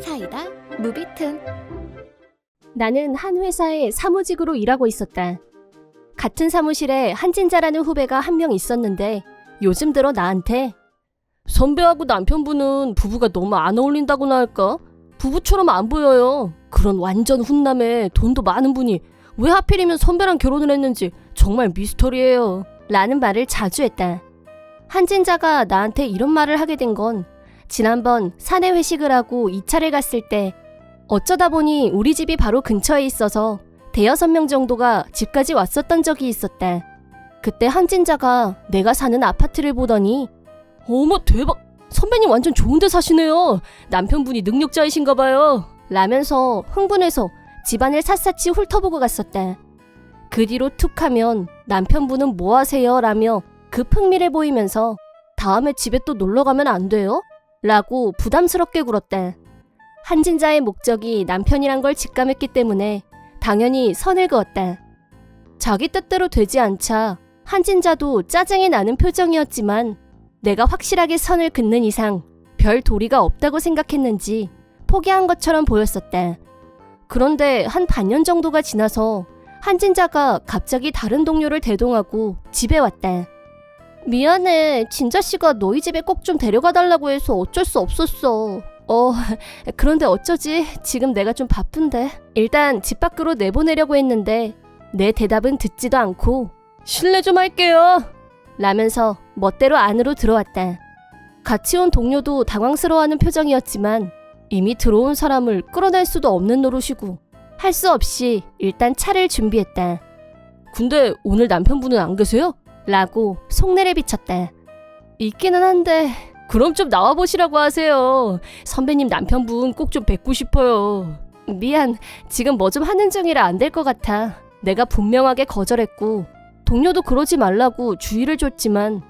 사이다 무비튼. 나는 한 회사에 사무직으로 일하고 있었다. 같은 사무실에 한진자라는 후배가 한 명 있었는데 요즘 들어 나한테 선배하고 남편분은 부부가 너무 안 어울린다고나 할까? 부부처럼 안 보여요. 그런 완전 훈남에 돈도 많은 분이 왜 하필이면 선배랑 결혼을 했는지 정말 미스터리예요. 라는 말을 자주 했다. 한진자가 나한테 이런 말을 하게 된 건 지난번 사내 회식을 하고 2차를 갔을 때 어쩌다 보니 우리 집이 바로 근처에 있어서 대여섯 명 정도가 집까지 왔었던 적이 있었다. 그때 한진자가 내가 사는 아파트를 보더니 어머 대박! 선배님 완전 좋은 데 사시네요. 남편분이 능력자이신가 봐요. 라면서 흥분해서 집안을 샅샅이 훑어보고 갔었다. 그 뒤로 툭 하면 남편분은 뭐 하세요? 라며 급 흥미를 보이면서 다음에 집에 또 놀러 가면 안 돼요? 라고 부담스럽게 굴었다. 한진자의 목적이 남편이란 걸 직감했기 때문에 당연히 선을 그었다. 자기 뜻대로 되지 않자 한진자도 짜증이 나는 표정이었지만 내가 확실하게 선을 긋는 이상 별 도리가 없다고 생각했는지 포기한 것처럼 보였었다. 그런데 한 반년 정도가 지나서 한진자가 갑자기 다른 동료를 대동하고 집에 왔다. 미안해. 진자씨가 너희 집에 꼭 좀 데려가 달라고 해서 어쩔 수 없었어. 그런데 어쩌지? 지금 내가 좀 바쁜데. 일단 집 밖으로 내보내려고 했는데 내 대답은 듣지도 않고 실례 좀 할게요. 라면서 멋대로 안으로 들어왔다. 같이 온 동료도 당황스러워하는 표정이었지만 이미 들어온 사람을 끌어낼 수도 없는 노릇이고 할 수 없이 일단 차를 준비했다. 근데 오늘 남편분은 안 계세요? 라고 속내를 비쳤다. 있기는 한데 그럼 좀 나와보시라고 하세요. 선배님 남편분 꼭 좀 뵙고 싶어요. 미안. 지금 뭐 좀 하는 중이라 안 될 것 같아. 내가 분명하게 거절했고 동료도 그러지 말라고 주의를 줬지만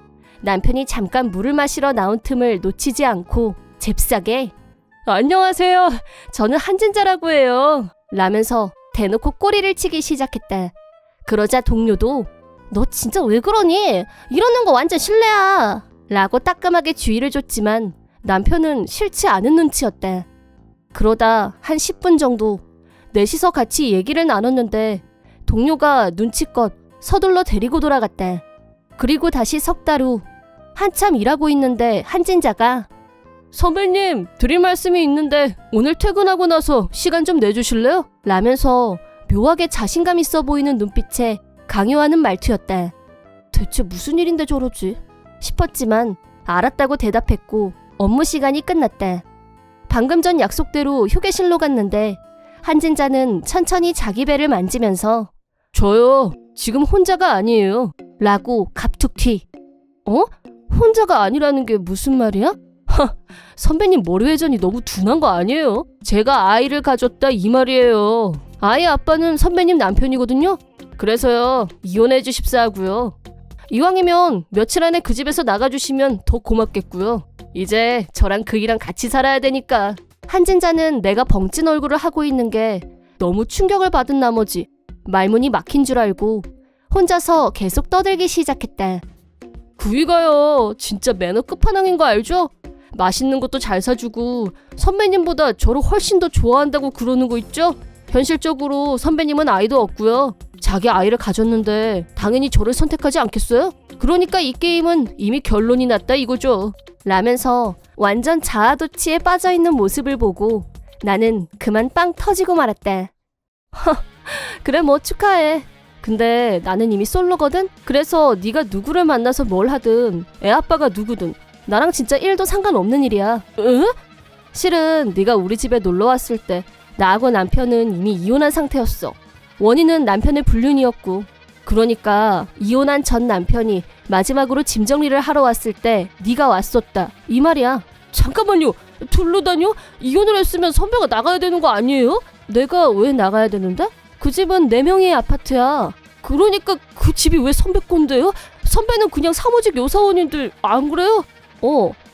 남편이 잠깐 물을 마시러 나온 틈을 놓치지 않고 잽싸게 안녕하세요. 저는 한진자라고 해요. 라면서 대놓고 꼬리를 치기 시작했다. 그러자 동료도 너 진짜 왜 그러니? 이러는 거 완전 실례야. 라고 따끔하게 주의를 줬지만 남편은 싫지 않은 눈치였다. 그러다 한 10분 정도 넷이서 같이 얘기를 나눴는데 동료가 눈치껏 서둘러 데리고 돌아갔다. 그리고 다시 석 달 후 한참 일하고 있는데 한진자가 선배님 드릴 말씀이 있는데 오늘 퇴근하고 나서 시간 좀 내주실래요? 라면서 묘하게 자신감 있어 보이는 눈빛에 강요하는 말투였다. 대체 무슨 일인데 저러지? 싶었지만 알았다고 대답했고 업무 시간이 끝났다. 방금 전 약속대로 휴게실로 갔는데 한진자는 천천히 자기 배를 만지면서 저요 지금 혼자가 아니에요 라고 갑툭튀. 혼자가 아니라는 게 무슨 말이야? 선배님 머리 회전이 너무 둔한 거 아니에요? 제가 아이를 가졌다 이 말이에요. 아이 아빠는 선배님 남편이거든요. 그래서요 이혼해 주십사 하고요. 이왕이면 며칠 안에 그 집에서 나가주시면 더 고맙겠고요. 이제 저랑 그이랑 같이 살아야 되니까. 한진자는 내가 벙찐 얼굴을 하고 있는 게 너무 충격을 받은 나머지 말문이 막힌 줄 알고 혼자서 계속 떠들기 시작했다. 그이가요 진짜 매너 끝판왕인 거 알죠? 맛있는 것도 잘 사주고 선배님보다 저를 훨씬 더 좋아한다고 그러는 거 있죠? 현실적으로 선배님은 아이도 없고요. 자기 아이를 가졌는데 당연히 저를 선택하지 않겠어요? 그러니까 이 게임은 이미 결론이 났다 이거죠. 라면서 완전 자아도취에 빠져있는 모습을 보고 나는 그만 빵 터지고 말았다. 그래 뭐 축하해. 근데 나는 이미 솔로거든? 그래서 네가 누구를 만나서 뭘 하든 애아빠가 누구든 나랑 진짜 1도 상관없는 일이야. 응? 실은 네가 우리 집에 놀러왔을 때 나하고 남편은 이미 이혼한 상태였어. 원인은 남편의 불륜이었고 그러니까 이혼한 전 남편이 마지막으로 짐 정리를 하러 왔을 때 네가 왔었다 이 말이야. 잠깐만요. 둘러다녀? 이혼을 했으면 선배가 나가야 되는 거 아니에요? 내가 왜 나가야 되는데? 그 집은 4명의 아파트야. 그러니까 그 집이 왜 선배 건데요? 선배는 그냥 사무직 요사원인들 안 그래요?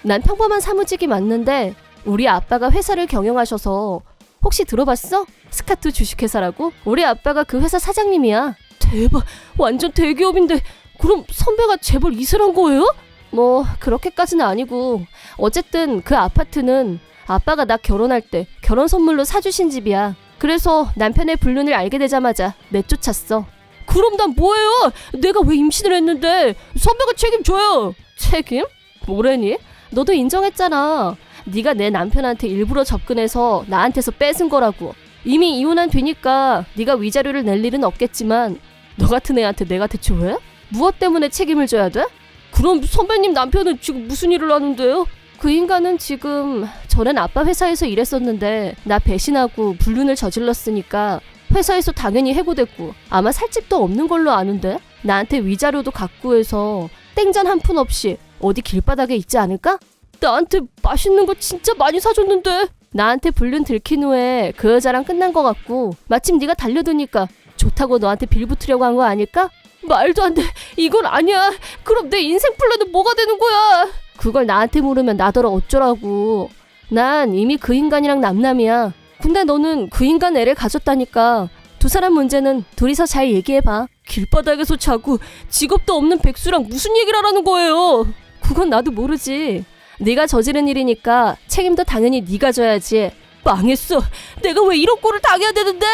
난 평범한 사무직이 맞는데 우리 아빠가 회사를 경영하셔서 혹시 들어봤어? 스카트 주식회사라고? 우리 아빠가 그 회사 사장님이야. 대박, 완전 대기업인데 그럼 선배가 재벌 이슬한 거예요? 뭐 그렇게까지는 아니고 어쨌든 그 아파트는 아빠가 나 결혼할 때 결혼 선물로 사주신 집이야. 그래서 남편의 불륜을 알게 되자마자 내쫓았어. 그럼 난 뭐예요? 내가 왜 임신을 했는데 선배가 책임져요. 책임? 뭐래니? 너도 인정했잖아. 네가 내 남편한테 일부러 접근해서 나한테서 뺏은 거라고. 이미 이혼한 뒤니까 네가 위자료를 낼 일은 없겠지만 너 같은 애한테 내가 대체 왜? 무엇 때문에 책임을 져야 돼? 그럼 선배님 남편은 지금 무슨 일을 하는데요? 그 인간은 지금 전엔 아빠 회사에서 일했었는데 나 배신하고 불륜을 저질렀으니까 회사에서 당연히 해고됐고 아마 살 집도 없는 걸로 아는데 나한테 위자료도 갖고 해서 땡전 한 푼 없이 어디 길바닥에 있지 않을까? 나한테 맛있는 거 진짜 많이 사줬는데 나한테 불륜 들킨 후에 그 여자랑 끝난 거 같고 마침 네가 달려드니까 좋다고 너한테 빌붙으려고 한 거 아닐까? 말도 안 돼. 이건 아니야. 그럼 내 인생 플랜은 뭐가 되는 거야? 그걸 나한테 물으면 나더러 어쩌라고. 난 이미 그 인간이랑 남남이야. 근데 너는 그 인간 애를 가졌다니까. 두 사람 문제는 둘이서 잘 얘기해봐. 길바닥에서 자고 직업도 없는 백수랑 무슨 얘기를 하라는 거예요? 그건 나도 모르지. 네가 저지른 일이니까 책임도 당연히 네가 져야지. 망했어. 내가 왜 이런 꼴을 당해야 되는데.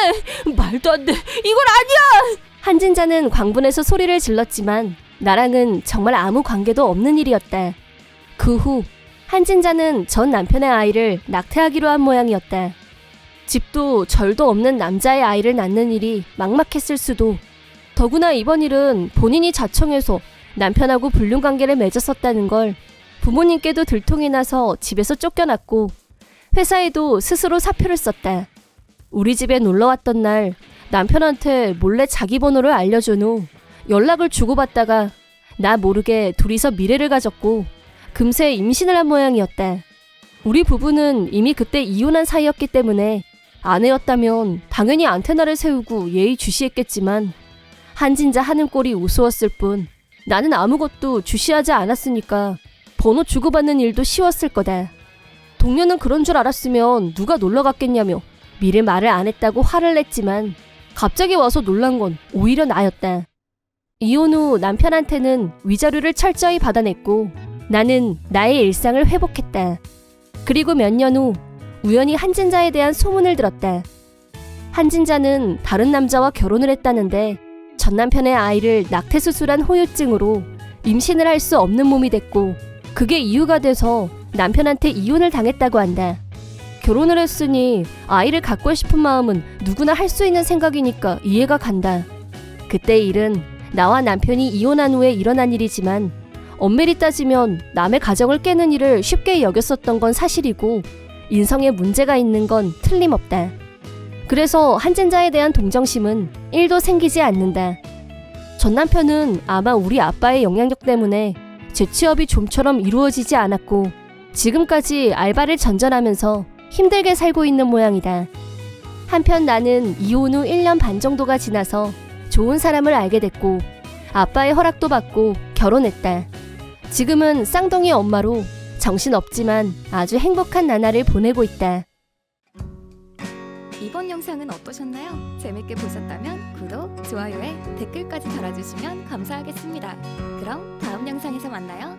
말도 안 돼. 이건 아니야. 한진자는 광분해서 소리를 질렀지만 나랑은 정말 아무 관계도 없는 일이었다. 그 후 한진자는 전 남편의 아이를 낙태하기로 한 모양이었다. 집도 절도 없는 남자의 아이를 낳는 일이 막막했을 수도. 더구나 이번 일은 본인이 자청해서 남편하고 불륜관계를 맺었었다는 걸 부모님께도 들통이 나서 집에서 쫓겨났고 회사에도 스스로 사표를 썼다. 우리 집에 놀러왔던 날 남편한테 몰래 자기 번호를 알려준 후 연락을 주고받다가 나 모르게 둘이서 미래를 가졌고 금세 임신을 한 모양이었다. 우리 부부는 이미 그때 이혼한 사이였기 때문에 아내였다면 당연히 안테나를 세우고 예의주시했겠지만 한진자 하는 꼴이 우스웠을 뿐 나는 아무것도 주시하지 않았으니까 번호 주고받는 일도 쉬웠을 거다. 동료는 그런 줄 알았으면 누가 놀러 갔겠냐며 미리 말을 안 했다고 화를 냈지만 갑자기 와서 놀란 건 오히려 나였다. 이혼 후 남편한테는 위자료를 철저히 받아냈고 나는 나의 일상을 회복했다. 그리고 몇 년 후 우연히 한진자에 대한 소문을 들었다. 한진자는 다른 남자와 결혼을 했다는데 전 남편의 아이를 낙태수술한 후유증으로 임신을 할 수 없는 몸이 됐고 그게 이유가 돼서 남편한테 이혼을 당했다고 한다. 결혼을 했으니 아이를 갖고 싶은 마음은 누구나 할 수 있는 생각이니까 이해가 간다. 그때 일은 나와 남편이 이혼한 후에 일어난 일이지만 엄밀히 따지면 남의 가정을 깨는 일을 쉽게 여겼었던 건 사실이고 인성에 문제가 있는 건 틀림없다. 그래서 한진자에 대한 동정심은 1도 생기지 않는다. 전 남편은 아마 우리 아빠의 영향력 때문에 재취업이 좀처럼 이루어지지 않았고 지금까지 알바를 전전하면서 힘들게 살고 있는 모양이다. 한편 나는 이혼 후 1년 반 정도가 지나서 좋은 사람을 알게 됐고 아빠의 허락도 받고 결혼했다. 지금은 쌍둥이 엄마로 정신없지만 아주 행복한 나날을 보내고 있다. 이번 영상은 어떠셨나요? 재밌게 보셨다면 구독, 좋아요에 댓글까지 달아주시면 감사하겠습니다. 그럼 다음 영상에서 만나요.